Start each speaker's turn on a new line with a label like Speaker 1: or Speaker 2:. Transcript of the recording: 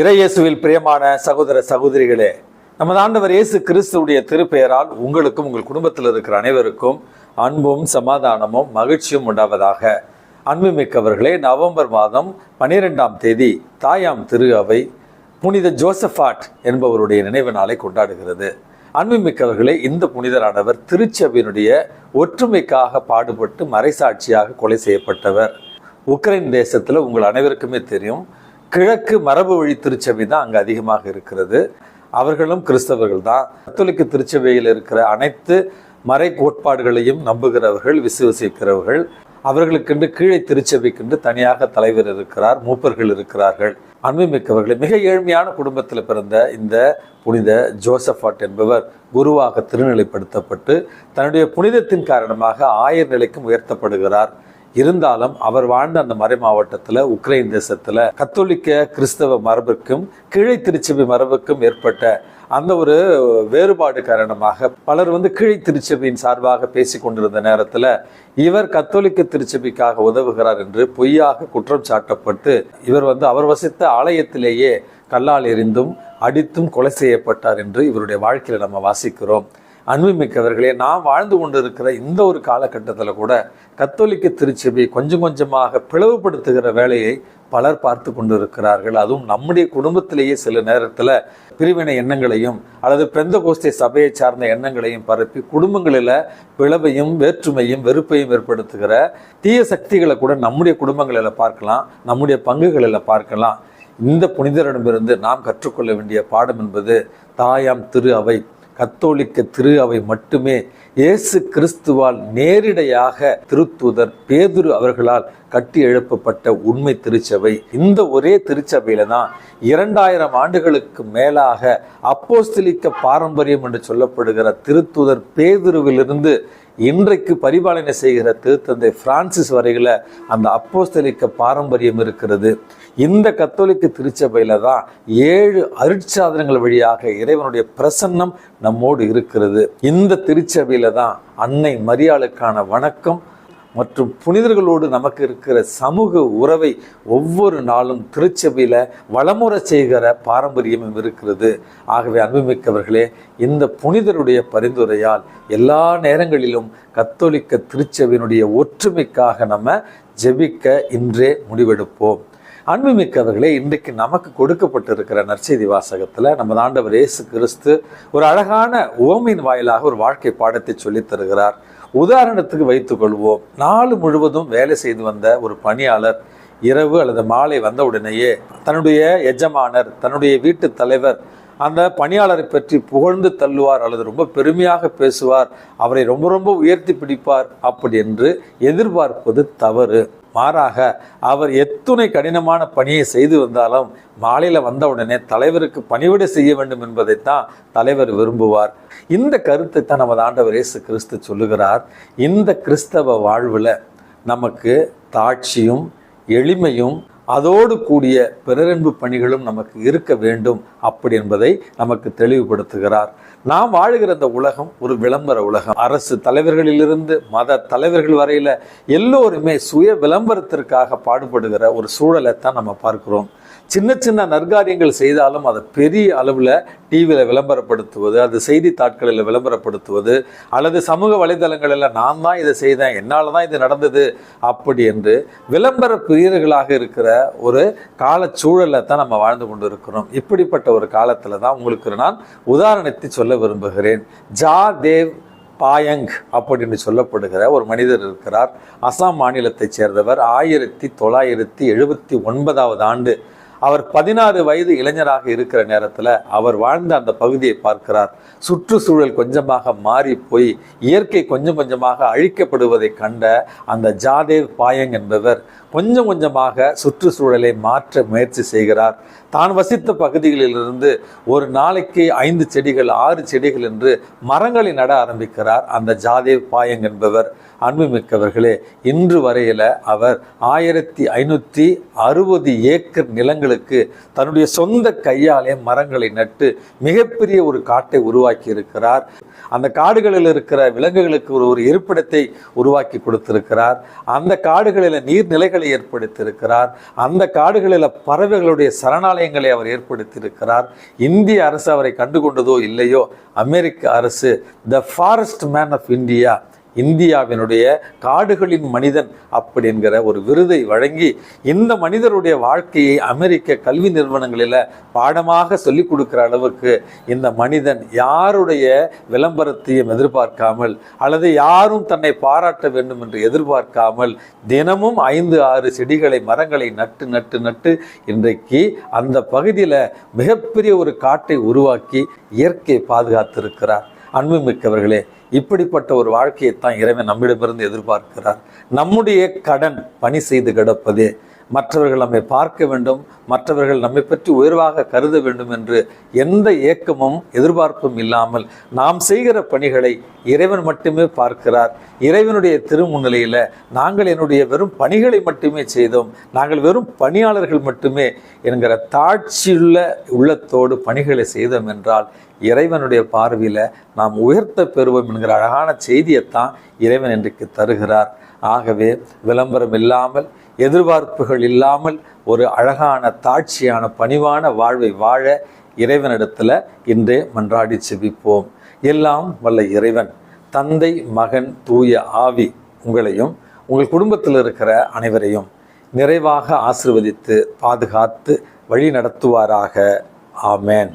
Speaker 1: இறையேசுவில் பிரியமான சகோதர சகோதரிகளே, நமது ஆண்டவர் இயேசு கிறிஸ்துவுடைய திருப்பெயரால் உங்களுக்கும் உங்கள் குடும்பத்தில் இருக்கிற அனைவருக்கும் அன்பும் சமாதானமும் மகிழ்ச்சியும் உண்டாவதாக. அன்புமிக்கவர்களே, நவம்பர் மாதம் 12ஆம் தேதி தாயாம் திரு அவை புனித ஜோசபாட் என்பவருடைய நினைவு நாளை கொண்டாடுகிறது. அன்புமிக்கவர்களே, இந்த புனிதரானவர் திருச்சபையினுடைய ஒற்றுமைக்காக பாடுபட்டு மறைசாட்சியாக கொலை செய்யப்பட்டவர். உக்ரைன் தேசத்தில் உங்கள் அனைவருக்குமே தெரியும், கிழக்கு மரபு வழி திருச்சபை தான் அங்கே அதிகமாக இருக்கிறது. அவர்களும் கிறிஸ்தவர்கள் தான். கத்தோலிக்க திருச்சபையில் இருக்கிற அனைத்து மறை கோட்பாடுகளையும் நம்புகிறவர்கள், விசுவசிக்கிறவர்கள். அவர்களுக்கென்று கீழே திருச்சபைக்கென்று தனியாக தலைவர் இருக்கிறார், மூப்பர்கள் இருக்கிறார்கள். அன்புமிக்கவர்களை, மிக ஏழ்மையான குடும்பத்தில் பிறந்த இந்த புனித ஜோசபாட் என்பவர் குருவாக திருநிலைப்படுத்தப்பட்டு தன்னுடைய புனிதத்தின் காரணமாக ஆயர் நிலைக்கும் உயர்த்தப்படுகிறார். இருந்தாலும் அவர் வாழ்ந்த அந்த மறை மாவட்டத்தில், உக்ரைன் தேசத்தில் கத்தோலிக்க கிறிஸ்தவ மரபுக்கும் கீழை திருச்சபை மரபுக்கும் ஏற்பட்ட அந்த ஒரு வேறுபாடு காரணமாக பலர் கீழை திருச்சபையின் சார்பாக பேசி கொண்டிருந்த நேரத்தில் இவர் கத்தோலிக்க திருச்சபைக்காக உதவுகிறார் என்று பொய்யாக குற்றம் சாட்டப்பட்டு இவர் அவர் வசித்த ஆலயத்திலேயே கல்லால் எறிந்தும் அடித்தும் கொலை செய்யப்பட்டார் என்று இவருடைய வாழ்க்கையில் நம்ம வாசிக்கிறோம். அன்புமிக்கவர்களே, நாம் வாழ்ந்து கொண்டிருக்கிற இந்த ஒரு காலகட்டத்தில் கூட கத்தோலிக்க திருச்சபை கொஞ்சம் கொஞ்சமாக பிளவுபடுத்துகிற வேலையை பலர் பார்த்து கொண்டிருக்கிறார்கள். அதுவும் நம்முடைய குடும்பத்திலேயே சில நேரத்தில் பிரிவினை எண்ணங்களையும் அல்லது பெந்தகோஸ்தே சபையை சார்ந்த எண்ணங்களையும் பரப்பி குடும்பங்களில் பிளவையும் வேற்றுமையும் வெறுப்பையும் ஏற்படுத்துகிற தீய சக்திகளை கூட நம்முடைய குடும்பங்களில் பார்க்கலாம், நம்முடைய பங்குகளில் பார்க்கலாம். இந்த புனிதரிடமிருந்து நாம் கற்றுக்கொள்ள வேண்டிய பாடம் என்பது தாயாம் திரு அவை, கத்தோலிக்க திரு அவை மட்டுமே இயேசு கிறிஸ்துவால் நேரிடையாக திருத்தூதர் பேதுரு அவர்களால் கட்டி எழுப்பப்பட்ட உண்மை திருச்சபை. இந்த ஒரே திருச்சபையில தான் 2000 ஆண்டுகளுக்கு மேலாக அப்போஸ்தலிக்க பாரம்பரியம் என்று சொல்லப்படுகிற திருத்தூதர் பேதுருவிலிருந்து இன்றைக்கு பரிபாலனை செய்கிற திருத்தந்தை பிரான்சிஸ் வரையில அந்த அப்போஸ்தலிக்க பாரம்பரியம் இருக்கிறது. இந்த கத்தோலிக்க திருச்சபையில தான் 7 அருட்சாதனங்கள் வழியாக இறைவனுடைய பிரசன்னம் நம்மோடு இருக்கிறது. இந்த திருச்சபையில தான் அன்னை மரியாளுக்கான வணக்கம் மற்றும் புனிதர்களோடு நமக்கு இருக்கிற சமூக உறவை ஒவ்வொரு நாளும் திருச்சபையில் வளமுறை செய்கிற பாரம்பரியமும் இருக்கிறது. ஆகவே அன்புமிக்கவர்களே, இந்த புனிதருடைய பரிந்துரையால் எல்லா நேரங்களிலும் கத்தோலிக்க திருச்சபையினுடைய ஒற்றுமைக்காக நம்ம ஜெபிக்க இன்றே முடிவெடுப்போம். அன்புமிக்கவர்களே, இன்றைக்கு நமக்கு கொடுக்கப்பட்டிருக்கிற நற்செய்தி வாசகத்தில் நம்ம ஆண்டவர் இயேசு கிறிஸ்து ஒரு அழகான உவமையின் வாயிலாக ஒரு வாழ்க்கை பாடத்தை சொல்லித் தருகிறார். உதாரணத்துக்கு வைத்துக் கொள்வோம். நாள் முழுவதும் வேலை செய்து வந்த ஒரு பணியாளர் இரவு அல்லது மாலை வந்த உடனேயே தன்னுடைய எஜமானர், தன்னுடைய வீட்டு தலைவர் அந்த பணியாளரை பற்றி புகழ்ந்து தள்ளுவார் அல்லது ரொம்ப பெருமையாக பேசுவார், அவரை ரொம்ப ரொம்ப உயர்த்தி பிடிப்பார் அப்படி என்று எதிர்பார்ப்பது தவறு. மாறாக அவர் எத்துணை கடினமான பணியை செய்து வந்தாலும் மாலையில் வந்தவுடனே தலைவருக்கு பணிவிடை செய்ய வேண்டும் என்பதைத்தான் தலைவர் விரும்புவார். இந்த கருத்தை தான் நமது ஆண்டவர் இயேசு கிறிஸ்து சொல்லுகிறார். இந்த கிறிஸ்தவ வாழ்வில் நமக்கு தாட்சியும் எளிமையும் அதோடு கூடிய பிறரன்பு பணிகளும் நமக்கு இருக்க வேண்டும் அப்படி என்பதை நமக்கு தெளிவுபடுத்துகிறார். நாம் வாழுகிற இந்த உலகம் ஒரு விளம்பர உலகம். அரசு தலைவர்களிலிருந்து மத தலைவர்கள் வரையில எல்லோருமே சுய விளம்பரத்திற்காக பாடுபடுகிற ஒரு சூழலை தான் நம்ம பார்க்கிறோம். சின்ன சின்ன நற்காரியங்கள் செய்தாலும் அதை பெரிய அளவில் டிவியில் விளம்பரப்படுத்துவது, அது செய்தித்தாட்களில் விளம்பரப்படுத்துவது அல்லது சமூக வலைதளங்களில் நான் தான் இதை செய்தேன், என்னால் தான் இது நடந்தது அப்படி என்று விளம்பர பிரியர்களாக இருக்கிற ஒரு கால சூழலை தான் நம்ம வாழ்ந்து கொண்டு இருக்கிறோம். இப்படிப்பட்ட ஒரு காலத்தில் தான் உங்களுக்கு நான் உதாரணத்தை சொல்ல விரும்புகிறேன். ஜாதேவ் பாயங் அப்படின்னு சொல்லப்படுகிற ஒரு மனிதர் இருக்கிறார். அசாம் மாநிலத்தைச் சேர்ந்தவர். 1979 ஆண்டு அவர் 16 வயது இளைஞராக இருக்கிற நேரத்தில் அவர் வாழ்ந்த அந்த பகுதியை பார்க்கிறார். சுற்றுச்சூழல் கொஞ்சமாக மாறி போய் இயற்கை கொஞ்சம் கொஞ்சமாக அழிக்கப்படுவதை கண்ட அந்த ஜாதேவ் பாயங் என்பவர் கொஞ்சம் கொஞ்சமாக சுற்றுச்சூழலை மாற்ற முயற்சி செய்கிறார். தான் வசித்த பகுதிகளிலிருந்து ஒரு நாளைக்கு 5 செடிகள் 6 செடிகள் என்று மரங்களை நட ஆரம்பிக்கிறார் அந்த ஜாதேவ் பாயங் என்பவர். அன்புமிக்கவர்களே, இன்று வரையில அவர் 1560 ஏக்கர் நிலங்களுக்கு தன்னுடைய சொந்த கையாலே மரங்களை நட்டு மிகப்பெரிய ஒரு காட்டை உருவாக்கி இருக்கிறார். அந்த காடுகளில் இருக்கிற விலங்குகளுக்கு ஒரு இருப்பிடத்தை உருவாக்கி கொடுத்திருக்கிறார். அந்த காடுகளில் நீர்நிலைகளை காடுகளை ஏற்படுத்தியிருக்கிறார். அந்த காடுகளில் பறவைகளுடைய சரணாலயங்களை அவர் ஏற்படுத்தியிருக்கிறார். இந்திய அரசு அவரை கண்டுகொண்டதோ இல்லையோ, அமெரிக்க அரசு the forest man of India, இந்தியாவினுடைய காடுகளின் மனிதன் அப்படி என்கிற ஒரு விருதை வழங்கி இந்த மனிதருடைய வாழ்க்கையை அமெரிக்க கல்வி நிறுவனங்களில் பாடமாக சொல்லிக் கொடுக்கிற அளவுக்கு இந்த மனிதன் யாருடைய விளம்பரத்தையும் எதிர்பார்க்காமல் அல்லது யாரும் தன்னை பாராட்ட வேண்டும் என்று எதிர்பார்க்காமல் தினமும் 5-6 செடிகளை மரங்களை நட்டு நட்டு நட்டு இன்றைக்கு அந்த பகுதியில் மிகப்பெரிய ஒரு காட்டை உருவாக்கி இயற்கையை பாதுகாத்திருக்கிறார். அன்புமிக்கவர்களே, இப்படிப்பட்ட ஒரு வாழ்க்கையைத்தான் இறைவன் நம்மிடமிருந்து எதிர்பார்க்கிறார். நம்முடைய கடன் பணி செய்து கிடப்பதே, மற்றவர்கள் நம்மை பார்க்க வேண்டும், மற்றவர்கள் நம்மை பற்றி உயர்வாக கருத வேண்டும் என்று எந்த ஏக்கமும் எதிர்பார்ப்பும் இல்லாமல் நாம் செய்கிற பணிகளை இறைவன் மட்டுமே பார்க்கிறார். இறைவனுடைய திருமுன்னிலையில் நாங்கள் என்னுடைய வெறும் பணிகளை மட்டுமே செய்தோம், நாங்கள் வெறும் பணியாளர்கள் மட்டுமே என்கிற தாட்சியுள்ள உள்ளத்தோடு பணிகளை செய்தோம் என்றால் இறைவனுடைய பார்வையில் நாம் உயர்த்த பெறுவோம் என்கிற அழகான செய்தியைத்தான் இறைவன் இன்றைக்கு தருகிறார். ஆகவே விளம்பரம் இல்லாமல், எதிர்பார்ப்புகள் இல்லாமல் ஒரு அழகான தாட்சியான பணிவான வாழ்வை வாழ இறைவனிடத்தில் இன்றே மன்றாடி செபிப்போம். எல்லாம் வல்ல இறைவன் தந்தை, மகன், தூய ஆவி உங்களையும் உங்கள் குடும்பத்தில் இருக்கிற அனைவரையும் நிறைவாக ஆசீர்வதித்து பாதுகாத்து வழி நடத்துவாராக. ஆமேன்.